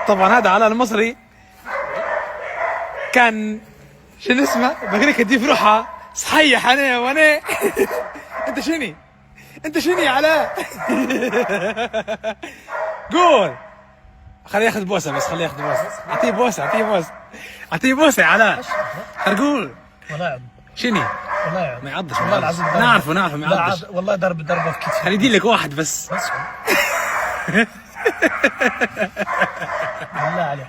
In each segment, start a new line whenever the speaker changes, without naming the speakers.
طبعا هذا علاء المصري كان شنو اسمه بقريك تجي في روحها صحيح انا وانا انت شني يا علاء؟ قول. خليه ياخذ بوسه بس، خليه ياخذ بوسه. اعطيه بوسه يا علاء. قول
والله
شني
والله يا
ما يعضش
والله العظيم
نعرفه ما يعضش
والله ضربه في كتفي.
خليه يدير لك واحد بس
بالله عليك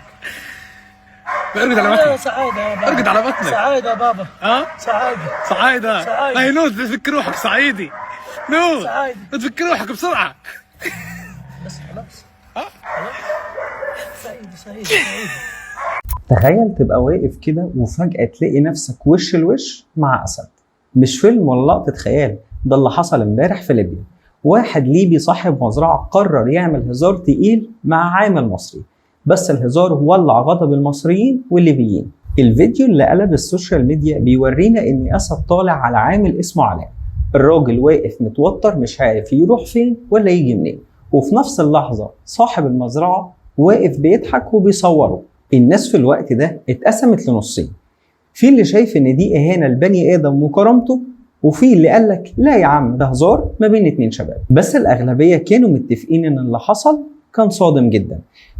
ارقد على بطنك.
سعاده يا بابا،
ارقد على بطنك.
سعاده يا بابا.
سعاده.
سعاده.
هاي نوز تفك روحك صعيدي. نوز
سعاده
تفك روحك بسرعه.
بس خلاص. سعيد.
تخيل تبقى واقف كده وفجأة تلاقي نفسك وش لوش مع أسد. مش فيلم ولا لقطة خيال، ده اللي حصل امبارح في ليبيا. واحد ليبي صاحب مزرعة قرر يعمل هزار تقيل مع عامل مصري، بس الهزار ولع غضب المصريين والليبيين. الفيديو اللي قلب السوشيال ميديا بيورينا ان أسد طالع على عامل اسمه علاء. الراجل واقف متوتر مش عارف يروح فين ولا يجي منين، وفي نفس اللحظة صاحب المزرعة واقف بيضحك وبيصوره. الناس في الوقت ده اتقسمت لنصين، في اللي شايف ان دي اهانة لبني ادم وكرامته، وفي اللي قالك لا يا عم ده هزار ما بين اتنين شباب. بس الاغلبية كانوا متفقين ان اللي حصل كان صادم جدا.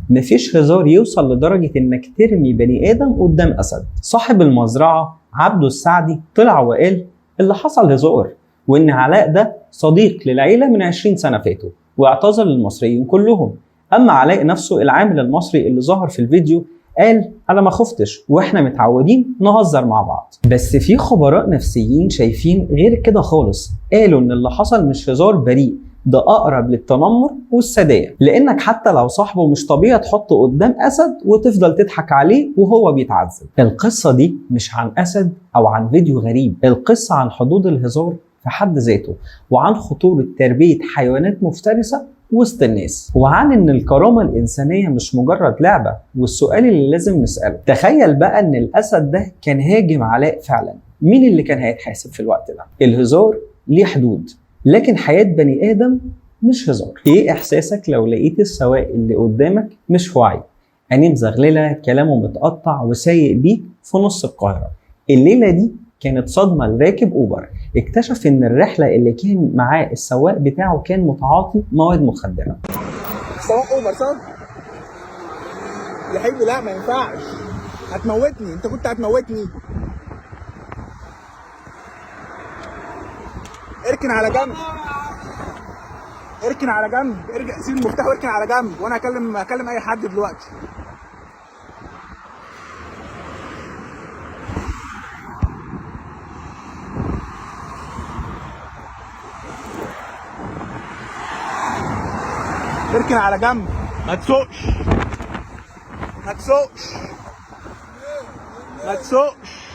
مفيش هزار يوصل لدرجة انك ترمي بني ادم قدام اسد. صاحب المزرعة عبده السعدي طلع وقال اللي حصل هزار، وان علاء ده صديق للعيلة من 20 سنة فاتوا، واعتذر للمصريين كلهم. اما علاء نفسه العامل المصري اللي ظهر في الفيديو قال انا ما خفتش واحنا متعودين نهزر مع بعض. بس في خبراء نفسيين شايفين غير كده خالص، قالوا ان اللي حصل مش هزار بريء، ده اقرب للتنمر والسدايه، لانك حتى لو صاحبه مش طبيعي تحطه قدام اسد وتفضل تضحك عليه وهو بيتعذب. القصه دي مش عن اسد او عن فيديو غريب، القصه عن حدود الهزار في حد ذاته، وعن خطوره تربيه حيوانات مفترسه وسط الناس، وعن ان الكرامة الانسانية مش مجرد لعبة. والسؤال اللي لازم نسأله، تخيل بقى ان الاسد ده كان هاجم علاء فعلا، مين اللي كان هيتحاسب في الوقت ده؟ الهزار ليه حدود، لكن حياة بني ادم مش هزار. ايه احساسك لو لقيت السواق اللي قدامك مش في وعي، عينيه مزغللة، كلامه متقطع، وسايق بيك في نص القاهرة؟ الليلة دي كانت صدمة لراكب أوبر، اكتشف إن الرحلة اللي كان معاه السواق بتاعه كان متعاطي مواد مخدرة.
سواق أوبر صح؟ يا حبيبي لا ما ينفعش، هتموتني، أنت كنت هتموتني. اركن على جنب، اركن على جنب، ارجع سيب المفتاح واركن على جنب، وأنا هكلم أي حد دلوقتي. اركن على جنب، ما تسوقش ما تسوقش ما تسوقش.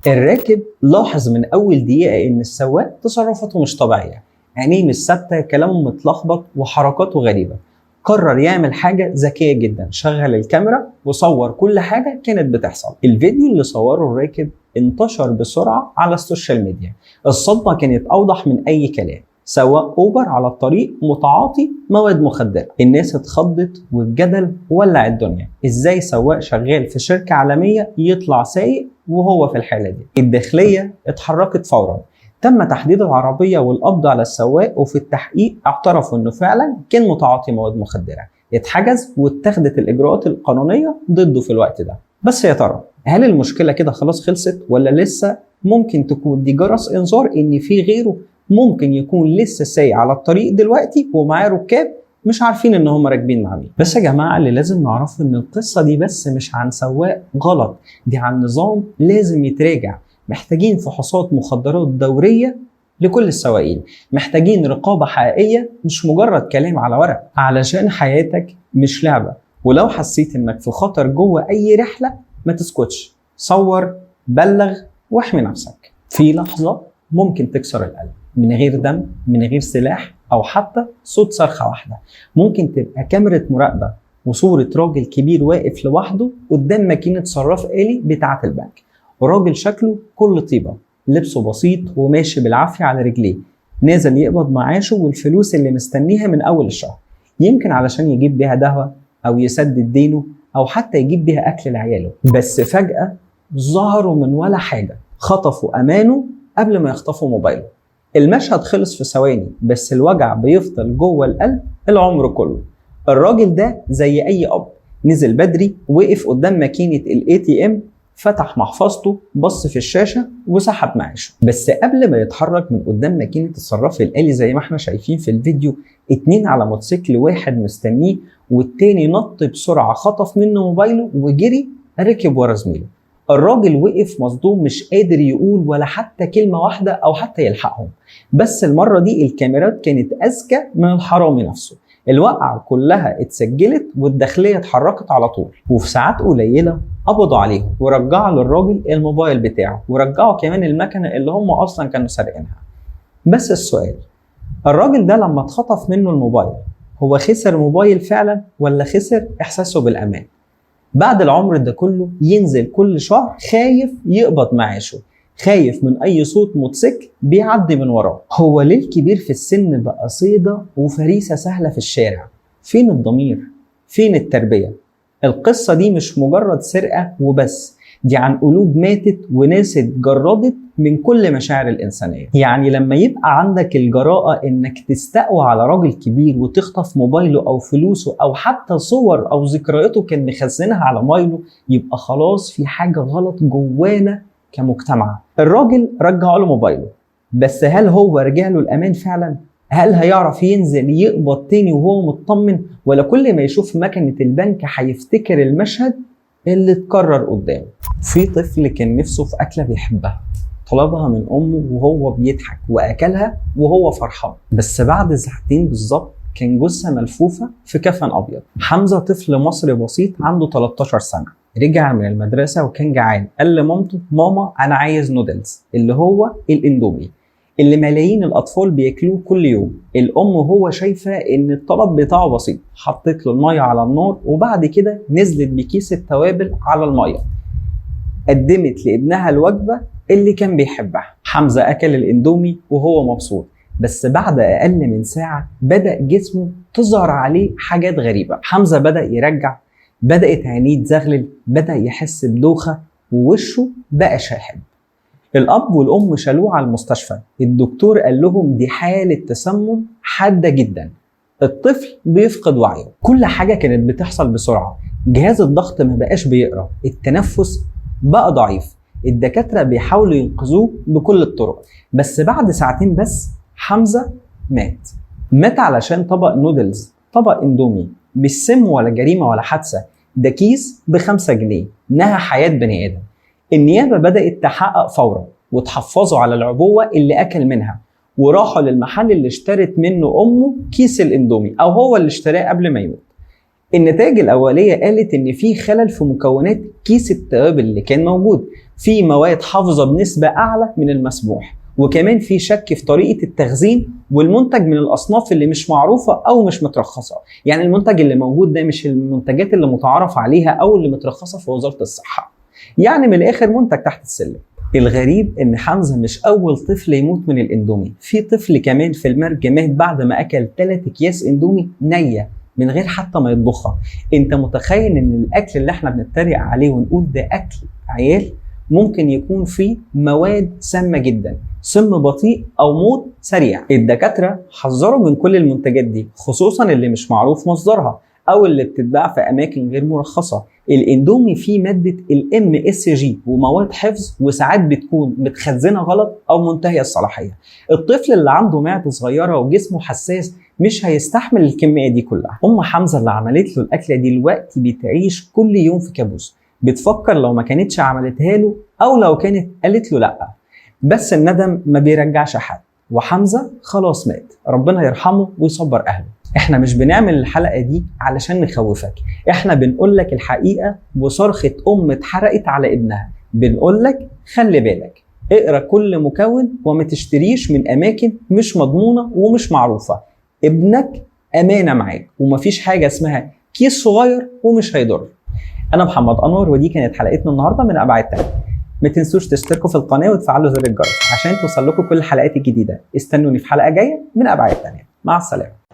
الراكب لاحظ من أول دقيقة إن السواق تصرفاته مش طبيعية، عينيه مش ثابتة، كلامه متلخبط وحركاته غريبة. قرر يعمل حاجة ذكية جدا، شغل الكاميرا وصور كل حاجة كانت بتحصل. الفيديو اللي صوره الراكب انتشر بسرعة على السوشيال ميديا. الصدمة كانت أوضح من أي كلام، سواق أوبر على الطريق متعاطي مواد مخدرة. الناس اتخضت والجدل ولع الدنيا. ازاي سواق شغال في شركة عالمية يطلع سايق وهو في الحالة دي؟ الداخلية اتحركت فورا، تم تحديد العربية والقبض على السواق، وفي التحقيق اعترفوا انه فعلا كان متعاطي مواد مخدرة. اتحجز واتخذت الإجراءات القانونية ضده في الوقت ده. بس يا ترى هل المشكلة كده خلاص خلصت، ولا لسه ممكن تكون دي جرس انذار ان في غيره ممكن يكون لسه سايق على الطريق دلوقتي ومعاه ركاب مش عارفين ان هم راكبين مع مين؟ بس يا جماعه اللي لازم نعرفه ان القصه دي بس مش عن سواق غلط، دي عن نظام لازم يتراجع. محتاجين فحوصات مخدرات دوريه لكل السواقين، محتاجين رقابه حقيقيه مش مجرد كلام على ورق، علشان حياتك مش لعبه. ولو حسيت انك في خطر جوه اي رحله ما تسكتش، صور، بلغ، واحمي نفسك. في لحظه ممكن تكسر القلب، من غير دم، من غير سلاح، او حتى صوت صرخه واحده. ممكن تبقى كاميرا مراقبه وصوره راجل كبير واقف لوحده قدام ماكينه صراف آلي بتاعه البنك، وراجل شكله كل طيبه، لبسه بسيط وماشي بالعافيه على رجليه، نازل يقبض معاشه والفلوس اللي مستنيها من اول الشهر. يمكن علشان يجيب بيها دواء أو يسدد دينه أو حتى يجيب بيها أكل لعياله. بس فجأة ظهروا من ولا حاجة، خطفوا أمانه قبل ما يخطفوا موبايله. المشهد خلص في ثواني، بس الوجع بيفضل جوه القلب العمر كله. الراجل ده زي أي أب، نزل بدري، وقف قدام ماكينة ATM، فتح محفظته، بص في الشاشة وسحب معاشه. بس قبل ما يتحرك من قدام ماكينة الصراف الآلي زي ما احنا شايفين في الفيديو، 2 على موتوسيكل، واحد مستنيه والتاني نط بسرعة، خطف منه موبايله وجري ركب ورا زميله. الراجل وقف مصدوم، مش قادر يقول ولا حتى كلمة واحدة أو حتى يلحقهم. بس المرة دي الكاميرات كانت أذكى من الحرامي نفسه. الوقعة كلها اتسجلت والداخلية اتحركت على طول، وفي ساعات قليلة قبضوا عليهم ورجعوا للراجل الموبايل بتاعه، ورجعوا كمان المكنة اللي هم أصلا كانوا سارقينها. بس السؤال، الراجل ده لما اتخطف منه الموبايل هو خسر موبايل فعلا ولا خسر إحساسه بالأمان؟ بعد العمر ده كله ينزل كل شهر خايف يقبض معاشه، خايف من أي صوت موتوسيكل بيعدي من وراه. هو ليه الكبير في السن بقى صيدة وفريسة سهلة في الشارع؟ فين الضمير؟ فين التربية؟ القصة دي مش مجرد سرقة وبس، دي عن قلوب ماتت وناس اتجردت من كل مشاعر الإنسانية. يعني لما يبقى عندك الجراءة إنك تستقوى على راجل كبير وتخطف موبايله أو فلوسه أو حتى صور أو ذكرياته كان مخزنها على موبايله، يبقى خلاص في حاجة غلط جوانا كمجتمع. الراجل رجع له موبايله، بس هل هو رجع له الأمان فعلا؟ هل هيعرف ينزل يقبض تاني وهو مطمن، ولا كل ما يشوف مكنة البنك هيفتكر المشهد اللي اتكرر قدامه؟ في طفل كان نفسه في أكلة بيحبها، طلبها من أمه وهو بيضحك وأكلها وهو فرحان، بس بعد ساعتين بالظبط كان جثة ملفوفة في كفن أبيض. حمزة طفل مصري بسيط عنده 13 سنة، رجع من المدرسة وكان جعان، قال لمامته: ماما أنا عايز نودلز، اللي هو الإندومي اللي ملايين الأطفال بياكلوه كل يوم. الأم وهو شايفة إن الطلب بتاعه بسيط، حطيت له المية على النار وبعد كده نزلت بكيس التوابل على المية، قدمت لابنها الوجبة اللي كان بيحبها. حمزة أكل الإندومي وهو مبسوط، بس بعد أقل من ساعة بدأ جسمه تظهر عليه حاجات غريبة. حمزة بدأ يرجع، بدأت عينيه تزغلل، بدأ يحس بدوخة ووشه بقى شاحب. الأب والأم شالوه على المستشفى، الدكتور قال لهم دي حالة تسمم حادة جدا، الطفل بيفقد وعيه. كل حاجة كانت بتحصل بسرعة، جهاز الضغط ما بقاش بيقرأ، التنفس بقى ضعيف، الدكاترة بيحاولوا ينقذوه بكل الطرق. بس بعد ساعتين بس حمزة مات علشان طبق نودلز، طبق اندومي، مش سم ولا جريمة ولا حادثة، ده كيس ب5 جنيه نهى حياة بني آدم. النيابة بدأت تحقق فورا وتحفظوا على العبوة اللي أكل منها، وراحوا للمحل اللي اشترت منه أمه كيس الاندومي، أو هو اللي اشتراه قبل ما يموت. النتائج الأولية قالت إن في خلل في مكونات كيس التوابل اللي كان موجود، في مواد حافظة بنسبة أعلى من المسموح، وكمان في شك في طريقة التخزين، والمنتج من الأصناف اللي مش معروفة أو مش مترخصة. يعني المنتج اللي موجود ده مش المنتجات اللي متعارف عليها أو اللي مترخصة في وزارة الصحة، يعني من الآخر منتج تحت السلم. الغريب إن حمزة مش أول طفل يموت من الإندومي، في طفل كمان في المرج مات بعد ما أكل 3 أكياس إندومي نية من غير حتى ما يطبخها. انت متخيل ان الاكل اللي احنا بنتريق عليه ونقول ده اكل عيال ممكن يكون فيه مواد سامة جدا، سم بطيء او موت سريع؟ الدكاترة حذروا من كل المنتجات دي، خصوصا اللي مش معروف مصدرها او اللي بتتباع في اماكن غير مرخصة. الاندومي فيه مادة MSG ومواد حفظ، وساعات بتكون متخزنة غلط او منتهية الصلاحية. الطفل اللي عنده معدة صغيرة وجسمه حساس مش هيستحمل الكمية دي كلها. أم حمزة اللي عملت له الأكلة دي دلوقتي بتعيش كل يوم في كابوس، بتفكر لو ما كانتش عملتها له أو لو كانت قالت له لأ. بس الندم ما بيرجعش حد، وحمزة خلاص مات، ربنا يرحمه ويصبر أهله. احنا مش بنعمل الحلقة دي علشان نخوفك، احنا بنقول لك الحقيقة وصرخة أم اتحرقت على ابنها. بنقول لك خلي بالك، اقرأ كل مكون وما تشتريش من أماكن مش مضمونة ومش معروفة. ابنك أمانة معاك، ومفيش حاجة اسمها كيس صغير ومش هيضر. أنا محمد أنور، ودي كانت حلقتنا النهاردة من أبعاد تانية. ما تنسوش تشتركوا في القناة وتفعلوا زر الجرس عشان توصل لكم كل الحلقات الجديدة. استنوني في حلقة جاية من أبعاد تانية. مع السلامة.